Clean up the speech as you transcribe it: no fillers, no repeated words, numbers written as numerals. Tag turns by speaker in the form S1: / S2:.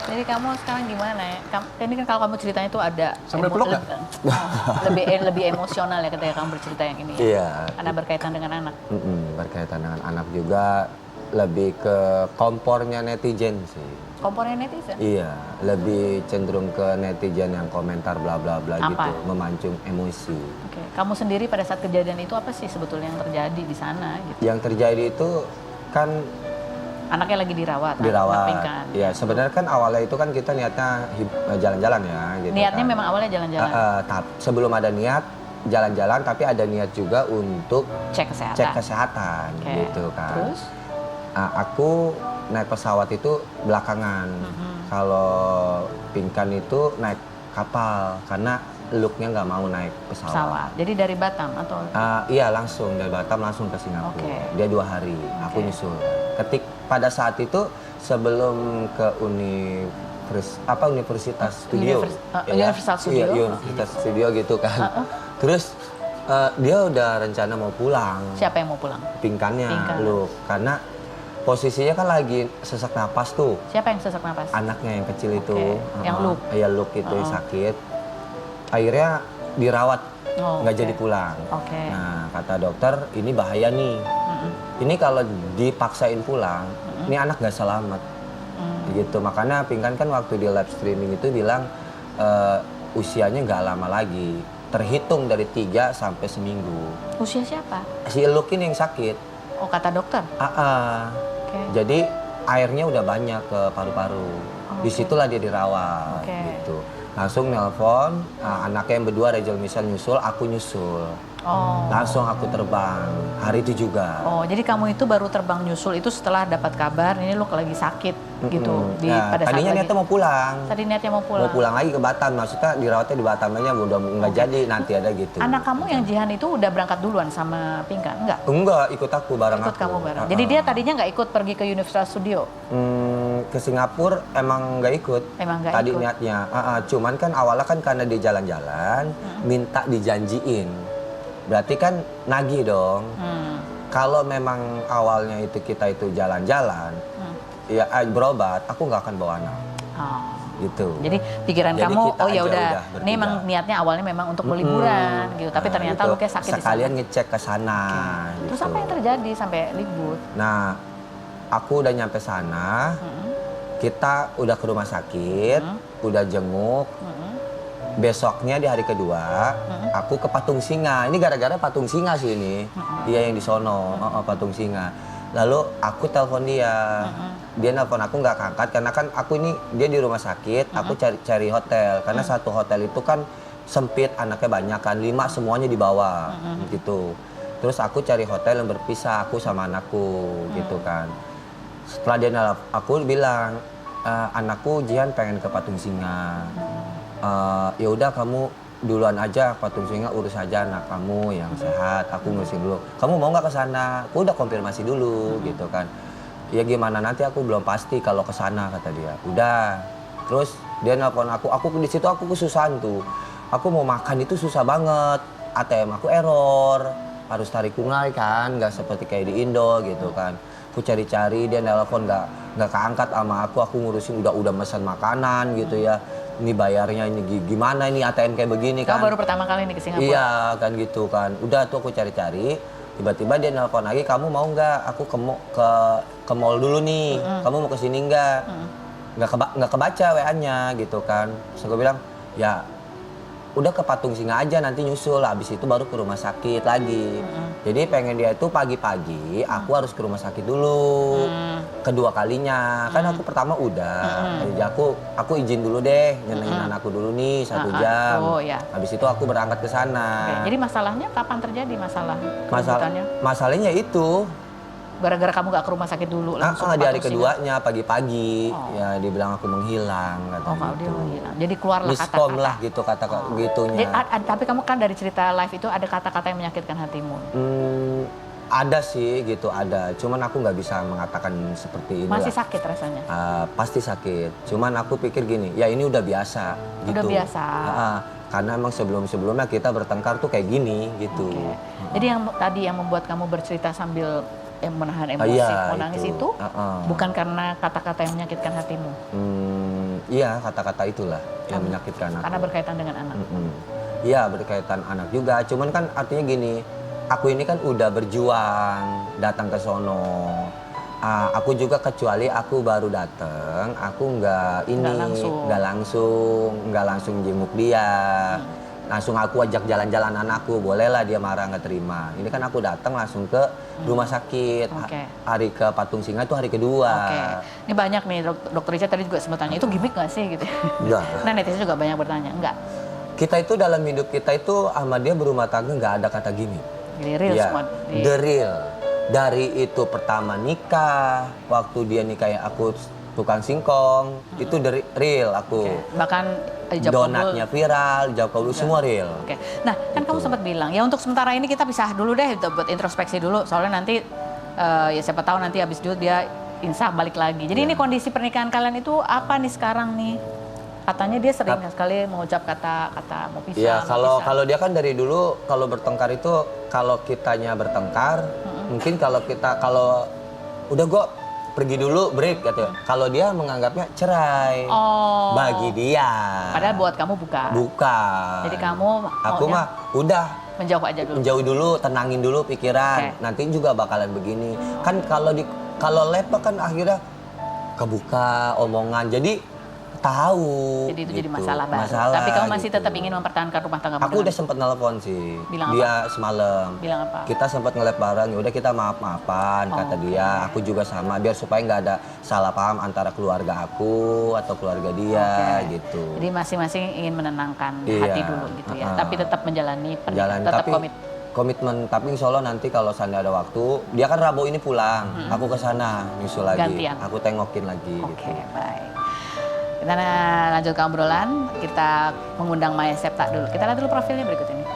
S1: Jadi kamu sekarang gimana ya? Ini kan kalau kamu ceritanya tuh ada
S2: Sambil peluk nggak?
S1: lebih emosional ya ketika kamu bercerita yang ini.
S3: Iya.
S1: Karena berkaitan dengan anak.
S3: Berkaitan dengan anak juga, lebih ke kompornya netizen sih.
S1: Komponen netizen?
S3: Iya, lebih cenderung ke netizen yang komentar bla bla bla gitu, memancung emosi.
S1: Oke. Kamu sendiri pada saat kejadian itu apa sih sebetulnya yang terjadi di sana? Gitu?
S3: Yang terjadi itu kan
S1: anaknya lagi dirawat.
S3: Dirawat. Iya, sebenarnya kan awalnya itu kan kita niatnya jalan-jalan ya. Gitu
S1: niatnya
S3: kan.
S1: memang awalnya jalan-jalan.
S3: Sebelum ada niat jalan-jalan, tapi ada niat juga untuk
S1: cek kesehatan,
S3: gitu kan.
S1: Terus?
S3: Aku naik pesawat itu belakangan. Kalau Pinkan itu naik kapal karena looknya nggak mau naik pesawat.
S1: Jadi dari Batam atau?
S3: Iya, langsung dari Batam langsung ke Singapura. Dia 2 hari, aku nyusul. Pada saat itu sebelum ke Universitas Studio.
S1: Universal Studio.
S3: Iya, Universitas Studio gitu kan. Terus dia udah rencana mau pulang.
S1: Siapa yang mau pulang?
S3: Pinkannya, Luke. Karena posisinya kan lagi sesak napas tuh.
S1: Siapa yang sesak napas?
S3: Anaknya yang kecil itu.
S1: Yang Luke?
S3: Iya, Luke itu yang sakit. Akhirnya dirawat, nggak jadi pulang. Nah, kata dokter, ini bahaya nih. Ini kalau dipaksain pulang, ini anak nggak selamat. Gitu. Makanya Pinkan kan waktu di live streaming itu bilang usianya nggak lama lagi. Terhitung dari 3 sampai seminggu.
S1: Usia siapa?
S3: Si Luke ini yang sakit.
S1: Oh, kata dokter?
S3: Jadi airnya udah banyak ke paru-paru. Disitulah dia dirawat. Gitu. Langsung nelpon, anaknya yang berdua, Rachel Michelle nyusul, aku nyusul. Langsung aku terbang, hari itu juga.
S1: Jadi kamu itu baru terbang nyusul itu setelah dapat kabar ini lu lagi sakit gitu.
S3: Pada tadinya niatnya mau pulang.
S1: Tadi niatnya mau pulang.
S3: Mau pulang lagi ke Batam, maksudnya dirawatnya di Batam aja udah nggak jadi, nanti ada gitu.
S1: Anak kamu yang Jihan itu udah berangkat duluan sama Pinkan?
S3: Enggak, ikut aku bareng
S1: ikut kamu bareng. Jadi dia tadinya nggak ikut pergi ke Universal Studio?
S3: Ke Singapura emang nggak ikut. Tadi niatnya. Cuman kan awalnya kan karena dia jalan-jalan, minta dijanjiin. Berarti kan nagih dong. Kalau memang awalnya itu kita itu jalan-jalan, ya berobat, aku nggak akan bawa anak. Gitu.
S1: Jadi pikiran kamu, oh ya udah, ini memang niatnya awalnya memang untuk berliburan gitu, tapi ternyata lu kayak sakit di sana.
S3: Sekalian ngecek ke sana. Gitu.
S1: Terus apa yang terjadi sampai libur?
S3: Nah, aku udah nyampe sana, kita udah ke rumah sakit, udah jenguk. Besoknya di hari kedua, aku ke Patung Singa. Ini gara-gara Patung Singa sih ini. Dia yang di sono, Patung Singa. Lalu aku telepon dia. Dia nelpon aku nggak angkat karena kan aku ini dia di rumah sakit. Aku cari hotel karena satu hotel itu kan sempit, anaknya banyak kan, 5 semuanya dibawa gitu. Terus aku cari hotel yang berpisah aku sama anakku gitu kan. Setelah dia nelpon, aku bilang anakku Jihan pengen ke Patung Singa. Ya udah kamu duluan aja Patung Singa, urus aja anak kamu yang sehat, aku ngurusin dulu. Kamu mau nggak ke sana? Aku udah konfirmasi dulu gitu kan. Ya gimana nanti aku belum pasti kalau ke sana kata dia. Udah. Terus dia nelpon aku di situ aku kesusahan tuh. Aku mau makan itu susah banget. ATM aku error. Harus tarik tunai kan, nggak seperti kayak di Indo gitu kan. Aku cari-cari dia nelpon nggak keangkat sama aku ngurusin udah pesan makanan gitu ya. Ini bayarnya ini gimana ini ATM kayak begini kan.
S1: Kamu baru pertama kali nih ke Singapura?
S3: Iya kan gitu kan. Udah tuh aku cari-cari. Tiba-tiba dia nelpon lagi, kamu mau nggak? Aku ke mall dulu nih. Kamu mau kesini nggak? Nggak kebaca WA-nya gitu kan. Terus aku bilang, ya udah ke Patung Singa aja nanti nyusul. Habis itu baru ke rumah sakit lagi. Jadi pengen dia itu pagi-pagi aku harus ke rumah sakit dulu. Kedua kalinya. Kan aku pertama udah. Jadi aku izin dulu deh, nyenengin anakku dulu nih 1 jam. Habis itu aku berangkat ke sana.
S1: Jadi masalahnya kapan terjadi
S3: Masalahnya itu
S1: gara-gara kamu gak ke rumah sakit dulu langsung
S3: di hari keduanya pagi-pagi ya dibilang aku menghilang kata
S1: dia menghilang. Jadi keluarlah kata-kata.
S3: Miskom lah gitu kata gitunya.
S1: Tapi kamu kan dari cerita live itu ada kata-kata yang menyakitkan hatimu.
S3: Ada sih gitu, ada. Cuman aku nggak bisa mengatakan seperti ini.
S1: Masih sakit rasanya?
S3: Pasti sakit. Cuman aku pikir gini, ya ini udah biasa gitu.
S1: Udah biasa.
S3: Karena emang sebelum-sebelumnya kita bertengkar tuh kayak gini gitu.
S1: Jadi yang tadi yang membuat kamu bercerita sambil menahan emosi,
S3: Iya,
S1: mau nangis itu bukan karena kata-kata yang menyakitkan hatimu.
S3: Iya, kata-kata itulah yang menyakitkan aku.
S1: Karena berkaitan dengan anak.
S3: Iya, berkaitan anak juga. Cuman kan artinya gini, aku ini kan udah berjuang datang ke sono. Aku juga kecuali aku baru datang, aku nggak langsung jenguk dia. Langsung aku ajak jalan-jalan anakku, bolehlah dia marah nggak terima. Ini kan aku datang langsung ke rumah sakit. Hari ke Patung Singa itu hari kedua.
S1: Ini banyak nih dokter Richard tadi juga sempat tanya, itu gimmick nggak sih gitu?
S3: Enggak.
S1: Nah netizen juga banyak bertanya, enggak.
S3: Kita itu dalam hidup kita itu sama dia berumah tangga nggak ada kata gimmick.
S1: Jadi real semua.
S3: The real. Dari itu pertama nikah, waktu dia nikah aku tukang singkong, itu dari real aku.
S1: Bahkan
S3: donatnya viral, jawab kabul semua real.
S1: Nah kan kamu sempat bilang ya untuk sementara ini kita pisah dulu deh buat introspeksi dulu, soalnya nanti ya siapa tahu nanti habis dulu dia insaf balik lagi. Jadi ini kondisi pernikahan kalian itu apa nih sekarang nih? Katanya dia sering sekali mengucap kata mau pisah.
S3: Ya kalau dia kan dari dulu kalau bertengkar itu kalau kitanya bertengkar, mungkin kalau udah gue pergi dulu break gitu. Kalau dia menganggapnya cerai. Bagi dia.
S1: Padahal buat kamu bukan.
S3: Bukan.
S1: Jadi kamu
S3: aku mah udah
S1: menjauh aja dulu.
S3: Menjauh dulu, tenangin dulu pikiran. Nanti juga bakalan begini. Kan kalau lepak kan akhirnya kebuka omongan. Jadi tahu.
S1: Jadi itu jadi masalah baru. Tapi kamu masih tetap ingin mempertahankan rumah tangga.
S3: Aku udah sempat nelpon sih.
S1: Bilang
S3: dia semalam.
S1: Bilang apa?
S3: Kita sempat nge-lab bareng. Ya udah kita maaf-maafan kata dia. Aku juga sama biar supaya nggak ada salah paham antara keluarga aku atau keluarga dia gitu.
S1: Jadi masing-masing ingin menenangkan hati dulu gitu ya. Tapi tetap menjalani pernikahan, tetap
S3: komitmen. Tapi insya Allah nanti kalau seandainya ada waktu, dia kan Rabu ini pulang. Aku ke sana nyusul lagi.
S1: Gantian.
S3: Aku tengokin lagi.
S1: Oke, baik. Kita lanjutkan obrolan, kita mengundang Maya Septa dulu. Kita lihat dulu profilnya berikut ini.